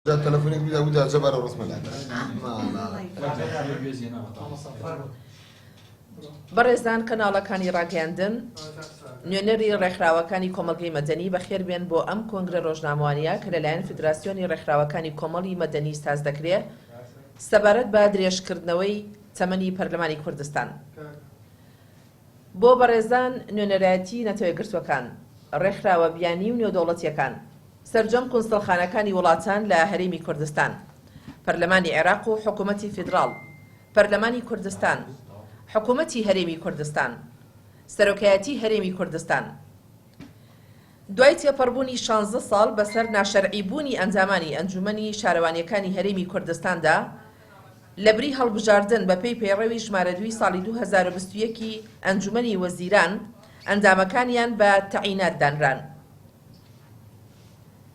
تلفونك بيدا ودا جبر ورسم العين بەڕێزان کەناڵەکانی ڕاگەاندن نوێنەری ڕێکخراوەکانی کۆمەڵگەی مەدەنی بەخێربێن بۆ ئەم کۆنگرە ڕۆژنامەوانیە کە لەلایەن فیدراسیۆنی ڕێکخراوەکانی کۆمەڵی مەدەنی ساز دەکرێت سەبارەت بە درێژکردنەوەی تەمەنی پەرلەمانی کوردستان. بۆ بەڕێزان نوێنەرایەتی نەتەوەیەگرتووەکان، ڕێکخراوە بیانی و نێودەوڵەتیەکان، سەرجەم کونسڵخانەکانی وڵاتان لە هەرێمی کوردستان، پەرلەمانی عێراق و حکوومەتی فیدراڵ، پەرلەمانی کوردستان، حکوومەتی هەرێمی کوردستان، سەرۆکایەتی هەرێمی کوردستان، دوای تێپەڕبوونی 16 ساڵ بەسەر ناشەرعیبوونی ئەنجامانی ئەنجومەنی شارەوانیەکانی هەرێمی کوردستاندا لەبری هەڵبژاردن بەپێی پەیڕەوی ژمارە 2 ساڵی 2021 ئەنجومەنی وەزیران ئەندامەکانیان بە تەعینات دانران.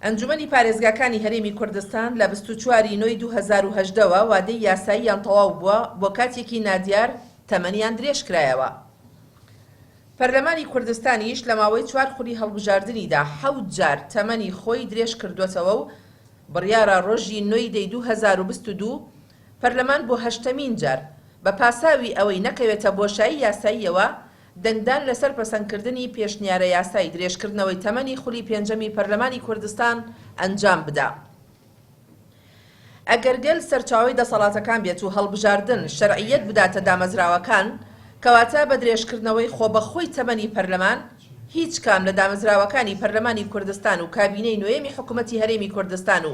ئەنجومەنی پارێزگاکانی هەرێمی کوردستان لە 24 نۆی 2018ەوە وادەی یاساییان تەواو بووە بۆ کاتێکی نادیار تەمەنیان درێژ کرایەوە. پەرلەمانی کوردستانیش لە ماوەی 4 خولی هەڵبژاردنیدا 7 جار تەمەنی خۆی درێژ کردوێتەوە و بڕیارە ڕۆژی نۆی دەی 2022 پەرلەمان بۆ 8مین جار بە پاساوی ئەوەی نەکەوێتە بۆشایی یاساییەوە دەنگدان لەسەر پەسەندکردنی پێشنیارە یاسای درێژکردنەوەی تەمەنی خولی پێنجەمی پەرلەمانی کوردستان ئەنجام بدا. ئەگەر گەل سەرچاوەی دەسەڵاتەکان بێت و هەڵبژاردن شەرعیەت بداتە دامەزراوەکان کەواتە بە درێژکردنەوەی خۆبەخۆی تەمەنی پەرلەمان هیچ کام لە دامەزراوەکانی پەرلەمانی کوردستان و کابینەی نوێمی حکوومەتی هەرێمی کوردستان و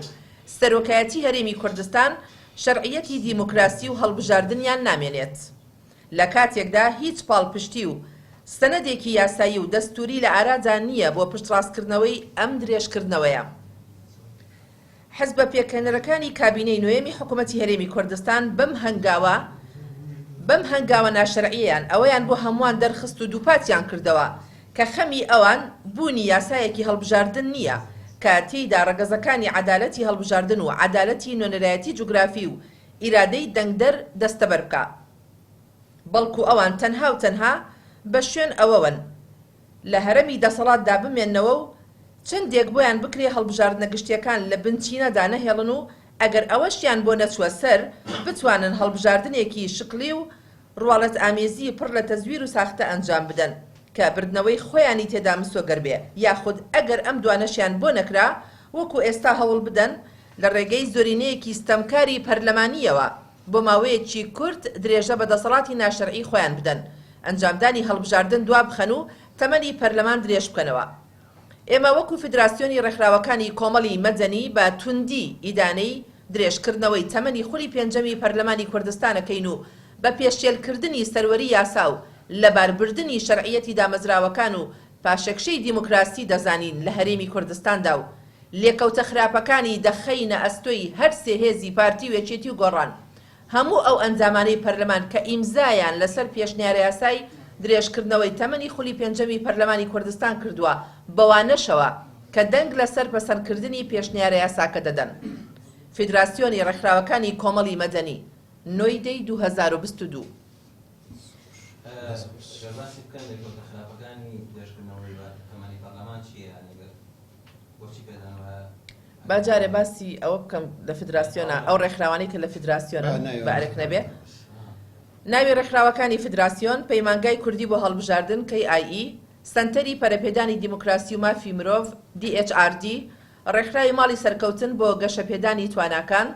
سەرۆکایەتی هەرێمی کوردستان شەرعیەتی دیموکراسی و هەڵبژاردنیان نامێنێت. لە کاتێکدا هیچ پاڵپشتی و سەنەدێکی یاسایی و دەستوری لە ئارادا نییە بۆ پشتڕاستکردنەوەی ئەم درێژکردنەوەیە. حزبە پێکەنەرەکانی کابینەی نوێمی حکوومەتی هەرێمی کوردستان بەم هەنگاوە ناشەرعیەیان ئەوەیان بۆ هەمووان دەرخست و دووپاتیان کردەوە کە خەمی ئەوان بوونی یاسایەکی هەڵبژاردن نییە کە تێیدا ڕەگەزەکانی عەدالەتی هەڵبژاردن و عەدالەتی نوێنەرایەتی جوگرافی و ئیرادەی دەنگدەر دەستەبەر بکە. بەڵکو ئەوان تەنها و تەنها بە شوێن ئەوەون لە هەرەمی دەسەڵاتدا بمێننەوە و چەندێک بۆیان بکرێ هەڵبژاردنە گشتیەکان لە بنچینەدا نەهێڵن و ئەگەر ئەوەشیان بۆ نەچوە سەر بتوانن هەڵبژاردنێکی شکلی و ڕواڵەت ئامێزی پڕ لە تەزویر و ساختە ئەنجام بدەن کە بردنەوەی خۆیانی تێدا مسۆگەر بێ، یاخود ئەگەر ئەم دوانەشیان بۆ نەکرا وەکو ئێستا هەوڵ بدەن لە ڕێگەی زۆرینەیەکی ستەمکاری پەرلەمانیەوە بۆ ماوەیەکی کورت درێژە بە دەسەڵاتی ناشەرعی خۆیان بدەن، ئەنجامدانی هەڵبژاردن دوا بخەن و تەمەنی پەرلەمان درێژ بکەنەوە. ئێمە وەکو فیدراسیۆنی ڕێکخراوەکانی کۆمەڵی مەدەنی بە توندی ئیدانەی درێژکردنەوەی تەمەنی خولی پێنجەمی پەرلەمانی کوردستانەکەین و بە پێشێلکردنی سەروەری یاسا و لەباربردنی شەرعیەتی دامەزراوەکان و پاشەکشەی دیموکراسی دەزانین لە هەرێمی کوردستاندا و لێکەوتە خراپەکانی دەخەینە ئەستۆی هەر سێ هێزی پارتی و یەکێتی و گۆڕان هەموو ئەو ئەنجامانەی پەرلەمان کە ئیمزایان لەسەر پێشنیارە یاسای درێژکردنەوەی تەمەنی خولی پێنجەمی پەرلەمانی کوردستان کردووە بەوانەشەوە کە دەنگ لەسەر پەسەندکردنی پێشنیارە یاساکە دەدەن. فیدراسیۆنی ڕێکخراوەکانی کۆمەڵی مەدەنی نۆی دەی 2022 باجارێ باسی ئەوە بکەم لە فیدراسیۆنە ئەو ڕێکخراوانی کە لە فیدراسیۆنە بەعرێک نەبێ. ناوی ڕێکخراوەکانی فیدراسیۆن پەیمانگای کوردی بۆ هەڵبژاردن KIE، سەنتەری پەرەپێدانی دیموکراسی و مافی مرۆڤ DHRD، ڕێکخراوی ماڵی سەرکەوتن بۆ گەشەپێدانی تواناکان،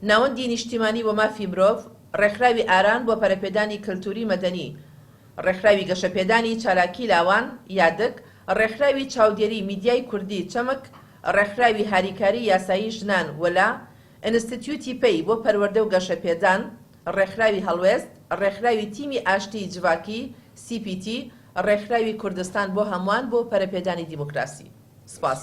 ناوەندی نیشتیمانی بۆ مافی مرۆڤ، ڕێکخراوی ئاران بۆ پەرەپێدانی کلتوری مەدەنی، ڕێکخراوی گەشەپێدانی چالاکی لاوان یادک، ڕێکخراوی چاودێری میدیای کوردی چەمک، ڕێکخراوی هاریکاری یاسایی ژنان وەلا، ئینستیتیوتی پەی بۆ پەروەردە و گەشەپێدان، ڕێکخراوی هەڵوێست، ڕێکخراوی تیمی ئاشتی جواکی CPT، ڕێکخراوی کوردستان بۆ هەمووان بۆ پەرەپێدانی دیموکراسی. سپاس.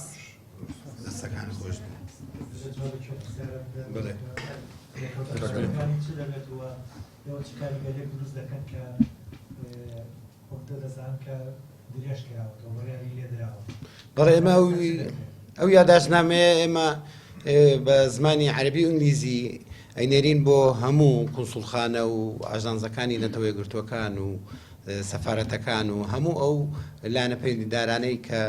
بەڵێ ئێمە ئەو یادداشتنامەیە ئێمە بە زمانی عەرەبی و ئینگلیزی ئەینێرین بۆ هەموو کونسوڵخانە و ئاژانسەکانی نەتەوەیەگرتووەکان و سەفارەتەکان و هەموو ئەو لانە پەیوەندیدارانەی کە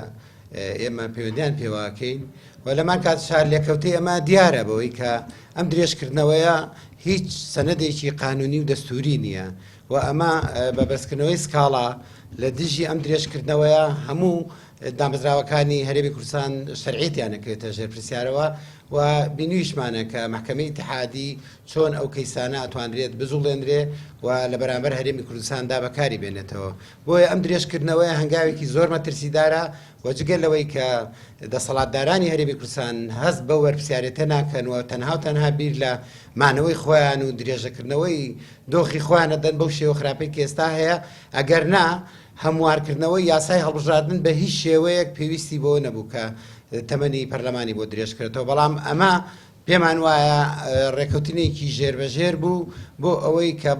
ئێمە پەیوەندیان پێواکەین و لەمان کاتشار لێکەوتەی ئەمە دیارە بەوەی کە ئەم درێژکردنەوەیە هیچ سەنەدێکی قانونی و دەستوری نییە و ئەمە بە بەرزکردنەوەی سکاڵا لە دژی ئەم درێژکردنەوەیە هەموو دامەزراوەکانی هەرێمی کوردستان شەرعیتیان نەکرێتە ژێر پرسیارەوە و بینویشمانە کە محکەمەی اتحادی چۆن ئەو کەیسانە ئەتوانرێت بزوڵێنرێ و لە بەرامبەر هەرێمی کوردستاندا بەکاری بێنێتەوە بۆیە ئەم درێژکردنەوەی هەنگاوێکی زۆر مەترسیدارە و جگەل لەوەی کە دەسەڵاتدارانی هەرێمی کوردستان هەست بە وەرپرسیارەتە ناکەن و تەنها و تەنها بیر لە مانەوەی خۆیان و درێژەکردنەوەی دۆخی خۆیانە دەن بەو شێوە خراپەی کە ئێستا هەیە ئەگەر نا هەموارکردنەوەی یاسای هەڵبژاردن بە هیچ شێوەیەک پێویستی بۆ نەبوو کە تەمەنی پەرلەمانی بۆ درێژکردەوە بەڵام ئەمە پێمان وایە ڕێکەوتنێکی ژێربەژێر بوو بۆ ئەوەی کە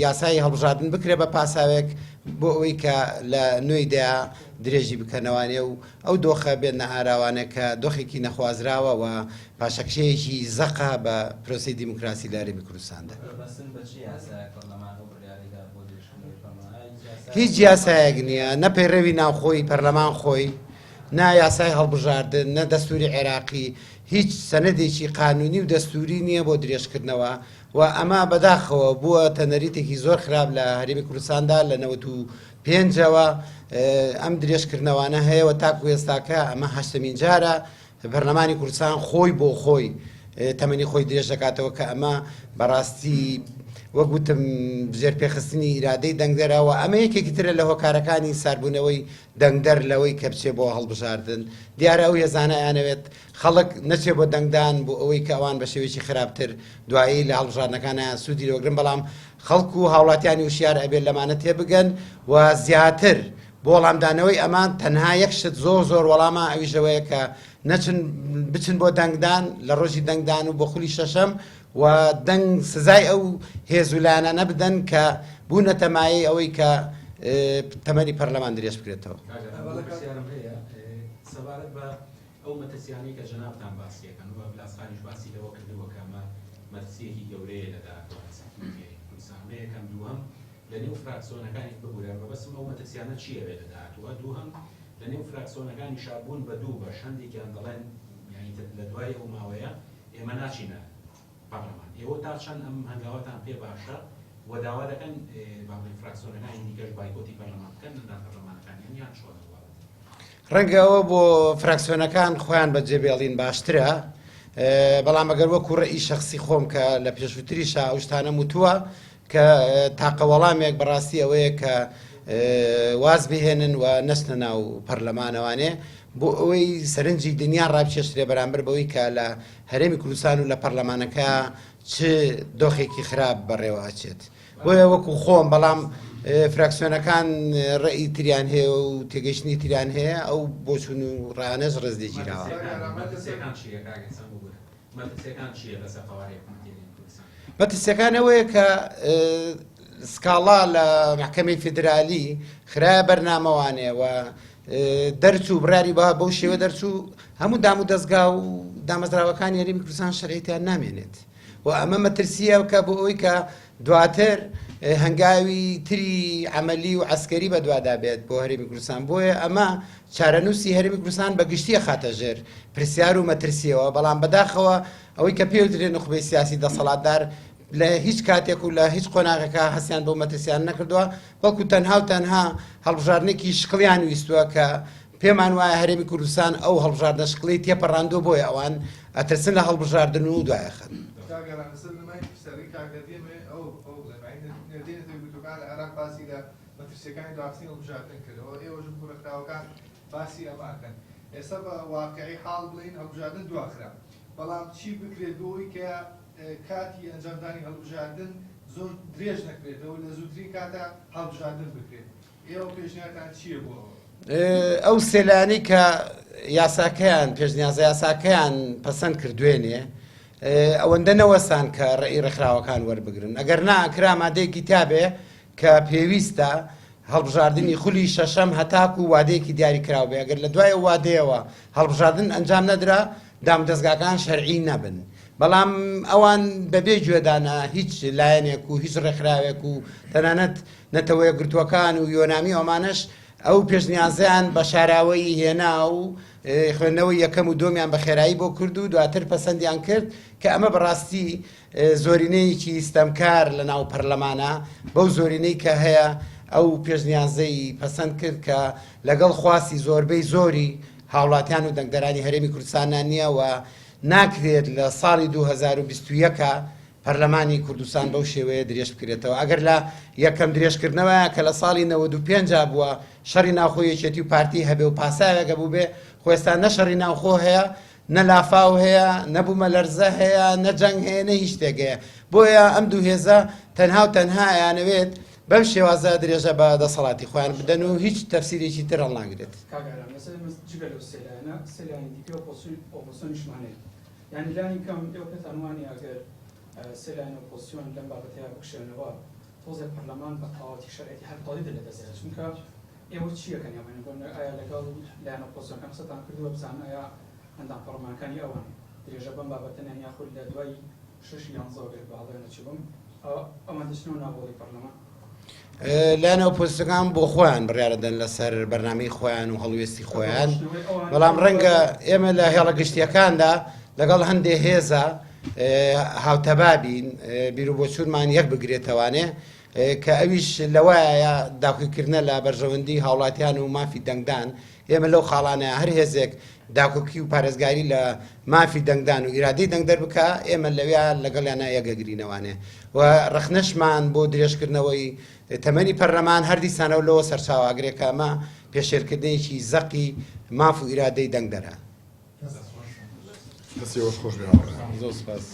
یاسای هەڵبژاردن بکرێ بە پاساوێک بۆ ئەوەی کە لە نوێیدا درێژی بکەنەوانێ و ئەو دۆخە بێنە ئاراوانە کە دۆخێکی نەخوازراوە و پاشەکشەیەکی زەقا بە پرۆسی دیموکراسی لە هەرێمی کوردستاندا. هیچ یاسایەک نییە، نە پەیڕەوی ناوخۆی پەرلەمان خۆی، نا یاسای هەڵبژاردن، نە دەستوری عێراقی، هیچ سەنەدێکی قانونی و دەستوری نییە بۆ درێژکردنەوە و ئەمە بەداخەوە بووە تەنەریتێکی زۆر خراپ لە هەرێمی کوردستاندا لە 95ەوە ئەم درێژکردنەوەانە هەیەوە تاکو ئێستاکە ئەمە هەشتمین جارە پەرلەمانی کوردستان خۆی بۆ خۆی تەمەنی خۆی درێژ دەکاتەوە کە ئەمە بەڕاستی وەگوتم ژێر پێخستنی ئیرادەی دەنگدەرەوە ئەمە یەکێکی ترە لە هۆکارەکانی ساربوونەوەی دەنگدەر لەوەی کە بچێ بۆ هەڵبژاردن دیارە ئەو هێزانەیانەوێت خەڵک نەچێ بۆ دەنگدان بۆ ئەوەی کە ئەوان بە شێوەیەکی خراپتر دوایی لە هەڵبژاردنەکانیان سوودی لەوەگرن بەڵام خەڵکو و هاوڵاتیانی وشیار ئەبێت لەمانە تێبگەن و زیاتر بۆ وەڵامدانەوەی ئەمان تەنها یەک شت زۆر زۆر وەڵامە ئەویشەوەیە کە بچن بۆ دەنگدان لە ڕۆژی دەنگدان و بۆ خولی شەشەم و دەنگ سزای ئەو هێزولانە نەبدەن کە بوونە تەمایی ئەوەی کە تەمەنی پەرلەمان درێژ بکرێتەوە. سەبارەت بە ئەو مەترسیانەی کە جەنابتان باسیەکەن و بلاسخانیش باسی لەوە کردووە کە ئەمە مەترسیەکی گەورەیە لە داهاتوە کوردستان. یەکەم دووەم لە نێو فراکسیۆنەکانی ببوورە بەبەستم ئەو مەترسیانە چییە بێت لە داهاتوە. دووهم لە نێو فراکسیۆنەکانی شابوون بە دوو بەش هەندێکیان دەڵێن یعنی لە دوای ئەو ماوەیە ئێمە ناچینە پارلەمان. ئێوە تا چەند ئەم هەنگاوەتان پێ باشە و داوا دەکەن باڵی فراکسیۆنەکانی دیکەش بایکۆتی پەرلەمان بکەن لە پەرلەمانەکانیان یان چۆن؟ ڕەنگە ئەوە بۆ فراکسیۆنەکان خۆیان بەجێبێڵین باشترە بەڵام ئەگەر وەکو ڕێی شەخسی خۆم کە لە پێشووتریشە ئەو شتانە وتووە کە تاقە وەڵامێک بەڕاستی ئەوەیە کە واز بهێنن و نەچنە ناو پەرلەمانەوانێ بۆ ئەوەی سەرنجی دنیا ڕابچێشترێ بەرامبەر بەوەی کە لە هەرێمی کوردستان و لە پەرلەمانەکە چ دۆخێکی خراپ بەڕێوەچێت. بۆیە وەکو خۆم بەڵام فراکسیۆنەکان ڕێی تریان هەیە و تێگەیشتنی تریان هەیە ئەو بۆچون و ڕانەش ڕێزدێگیراوە. مەترسیەکان ئەوەیە کە سکاڵا لە محکەمەی فیدرالی خراە بەرنامەوانێ و دەرچوو براری بەو شێوە دەرچوو هەموو دام و دەستگا و دامەزراوەکانی هەرێمی کوردستان شەرعیتیان نامێنێت و ئەمە مەترسیە بکە بۆ ئەوەی کە دواتر هەنگاوی تری عەمەلی و عەسکەری بەدوادا بێت بۆ هەرێمی کوردستان. بۆیە ئەمە چارەنووسی هەرێمی کوردستان بە گشتیە خاتە ژێر پرسیار و مەترسیەوە بەڵام بەداخەوە ئەوەی کە پێوترێ نخبەی سیاسی دەسەڵاتدار لە هیچ کاتێک و لە هیچ قۆناغێکە هەستیان بۆ مەترسیان نەکردووە بەڵکو تەنها و تەنها هەڵبژاردنێکی شقلیان ویستووە کە پێمان وایە هەرێمی کوردستان ئەو هەڵبژاردنە شقلەی تێپەڕاندووە بۆیە ئەوان ئەترسن لە هەڵبژاردن و دوایەخەن. عراق باسی لە مەترسیەکانی داخستنی هەڵبژاردن کردەوە ئێوەش کوڕەکراوەکان باسی ئەماکەن ئێستا بە واقعی حاڵ بڵین هەڵبژاردن دواخرا بەڵام چی بکرێت بۆی کە کاتی ئەنجامدانی هەڵبژاردن زۆر درێژ نەکرێتەوە لە زووترین کاتە هەڵبژاردن بکرێت ئێوە پێشنیارتان چییە بۆ ئەو سێلانی کە یاساکەیان پێشنیازە یاساکەیان پەسەند کردوێنێ ئەوەندە نەوەسان کە ڕێی ڕێکخراوەکان وەربگرن ئەگەر ناکرا مادەیەکی تابێ کە پێویستە هەڵبژاردننی خولی شەشەم هەتاکو و وادەیەکی دیاری کراوبێ ئەگەر لە دوای وادەیەوە هەڵبژاردن ئەنجام نەدرا دام دەستگاکان شەرعی نەبن بەڵام ئەوان بەبێ گوێدانە هیچ لایەنێک و هیچ ڕێکخراوێک و تەنانەت نەتەوەیە گرتوەکان و یۆنامی ئەمانش ئەو پێشنیازیان بە شاراوەی هێنا و خوێندنەوەی یەکەم و دۆمیان بە خێرایی بۆ کرد و دواتر پەسەندیان کرد کە ئەمە بەڕاستی زۆرینەیەکی ستەمکار لە ناو پەرلەمانە بەو زۆرینەی کە هەیە ئەو پێشنیازەی پەسەند کرد کە لەگەڵ خواستی زۆربەی زۆری هاوڵاتیان و دەنگدەرانی هەرێمی کوردستانان نییە و ناکرێت لە ساڵی 2021 پەرلەمانی کوردستان بەو شێوەیە درێژ بکرێتەوە ئەگەر لە یەکەم درێژکردنەوە کە لە ساڵی 95 بووە شەڕی ناوخۆ یەکێتی و پارتی هەبێ و پاساوێکە بوو بێ خۆێستا نە شەڕی ناوخۆ هەیە نە لافاو هەیە نەبوومە لەرزە هەیە نە جەنگ هەیە نە هیچ شتێک هەیە بۆیە ئەم دوو هێزە تەنها و تەنها یانەوێت بەم شێوازە درێژە بە دەسەڵاتی خۆیان بدەن و هیچ تەفسیرێکی تر هەڵناگرێت يعني لاني كم يوقف عنواني أجر سلان الأوبوزيسيون لم بعدها بكشنوا توزع البرلمان بقاعات شرعية حتى طالب اللي تزعج منك يوم شيء كان يوم يقولون أيا لقال لان الأوبوزيسيون كم ستان كردوا بزعم أيا عندنا برلمان كان يوم درجة بعدها يأخذ لدواي شش ينظر بعضنا نشوفهم أو ما تشنو نابولي برلمان لایەنە ئۆپۆزیسیۆنەکان بۆ خۆیان بڕیاردەن لەسەر بەرنامەی خۆیان و هەڵوێستی خۆیان بەڵام ڕەنگە ئێمە لە هێڵە گشتیەکاندا لەگەڵ هەندێک هێزە هاوتەبابین بیرروبۆچوونمان یەک بگرێتەوانێ کە ئەویش لەوایە داخویکردنە لە بەرژەوەندی هاوڵاتیان و مافی دەنگدان ئێمە لەو خاڵانەیە هەر هێزێک داکۆکی و پارێزگاری لە مافی دەنگدان و ئیرادەی دەنگ دەربکە ئێمە لەوێ لەگەڵیانە یەکەگرینەوانێ و ڕخنەشمان بۆ درێژکردنەوەی تەمەنی پەرلەمان هەر دیسانەوە لەوە سەرچاواگرێکە ئەمە پێشێرکردنێکی زەقی ماف و ئیرادەی دەنگ دەرە. دەستێوە خۆش بێ. زۆر سپاس.